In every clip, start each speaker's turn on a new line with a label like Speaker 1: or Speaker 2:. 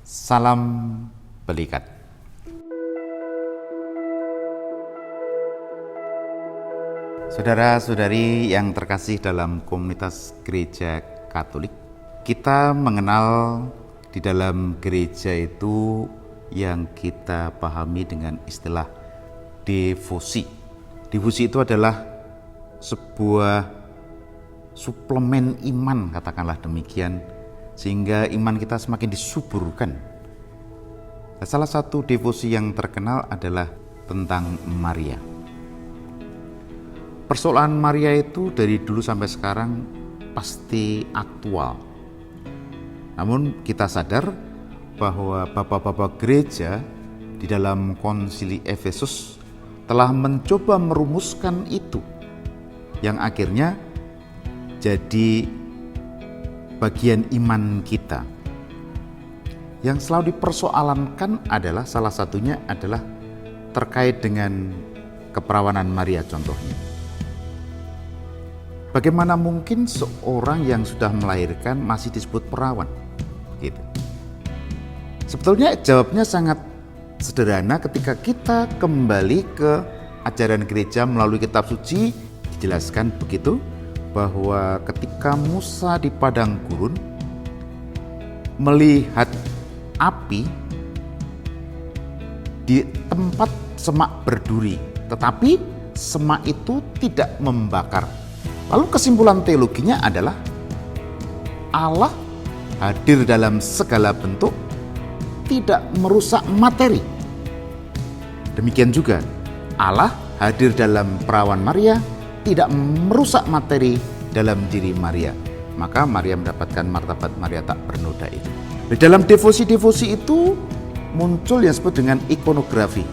Speaker 1: Salam Belikat. Saudara-saudari yang terkasih dalam komunitas gereja Katolik, kita mengenal di dalam gereja itu yang kita pahami dengan istilah devosi. Devosi itu adalah sebuah suplemen iman, katakanlah demikian, sehingga iman kita semakin disuburkan. Salah satu devosi yang terkenal adalah tentang Maria. Persoalan Maria itu dari dulu sampai sekarang pasti aktual. Namun kita sadar bahwa bapak-bapak gereja di dalam konsili Efesus telah mencoba merumuskan itu, yang akhirnya jadi bagian iman kita. Yang selalu dipersoalankan adalah salah satunya adalah terkait dengan keperawanan Maria contohnya. Bagaimana mungkin seorang yang sudah melahirkan masih disebut perawan? Gitu. Sebetulnya jawabnya sangat sederhana ketika kita kembali ke ajaran gereja melalui kitab suci. Dijelaskan begitu bahwa ketika Musa di padang gurun melihat api di tempat semak berduri, tetapi semak itu tidak membakar. Lalu kesimpulan teologinya adalah Allah hadir dalam segala bentuk, tidak merusak materi. Demikian juga Allah hadir dalam perawan Maria, tidak merusak materi dalam diri Maria. Maka Maria mendapatkan martabat Maria tak bernoda itu. Di dalam devosi-devosi itu muncul yang disebut dengan ikonografi.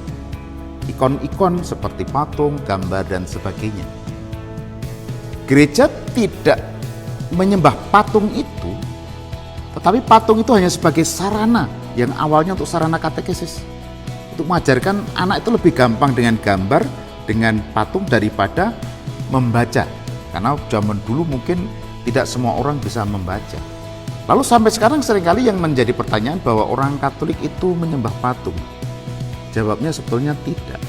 Speaker 1: Ikon-ikon seperti patung, gambar, dan sebagainya. Gereja tidak menyembah patung itu, tetapi patung itu hanya sebagai sarana yang awalnya untuk sarana katekesis. Untuk mengajarkan anak itu lebih gampang dengan gambar, dengan patung daripada membaca. Karena zaman dulu mungkin tidak semua orang bisa membaca. Lalu sampai sekarang seringkali yang menjadi pertanyaan bahwa orang Katolik itu menyembah patung. Jawabnya sebetulnya tidak.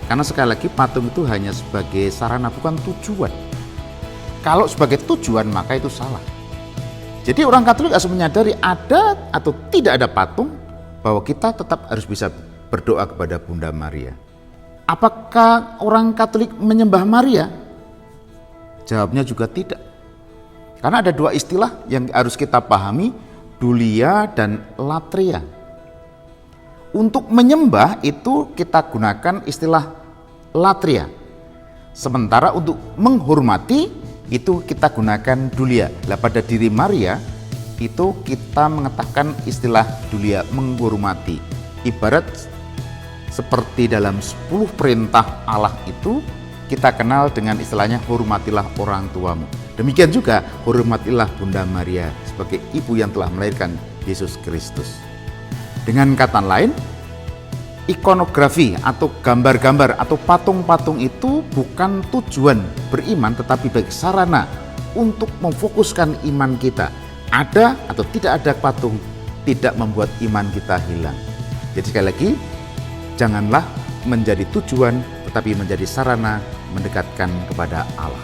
Speaker 1: Karena sekali lagi patung itu hanya sebagai sarana, bukan tujuan. Kalau sebagai tujuan maka itu salah. Jadi orang Katolik harus menyadari ada atau tidak ada patung, bahwa kita tetap harus bisa berdoa kepada Bunda Maria. Apakah orang Katolik menyembah Maria? Jawabnya juga tidak. Karena ada dua istilah yang harus kita pahami, dulia dan latria. Untuk menyembah itu kita gunakan istilah latria. Sementara untuk menghormati itu kita gunakan dulia. Lah pada diri Maria itu kita mengatakan istilah dulia, menghormati. Ibarat seperti dalam 10 perintah Allah itu kita kenal dengan istilahnya hormatilah orang tuamu. Demikian juga hormatilah Bunda Maria sebagai ibu yang telah melahirkan Yesus Kristus. Dengan kata lain, ikonografi atau gambar-gambar atau patung-patung itu bukan tujuan beriman, tetapi bagi sarana untuk memfokuskan iman kita. Ada atau tidak ada patung tidak membuat iman kita hilang. Jadi sekali lagi, janganlah menjadi tujuan, tetapi menjadi sarana mendekatkan kepada Allah.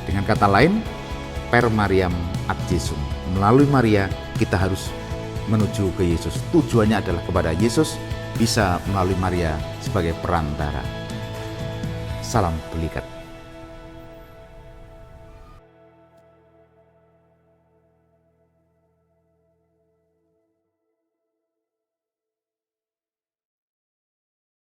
Speaker 1: Dengan kata lain, per Mariam ad Jesum. Melalui Maria kita harus menuju ke Yesus. Tujuannya adalah kepada Yesus, bisa melalui Maria sebagai perantara. Salam Belikat.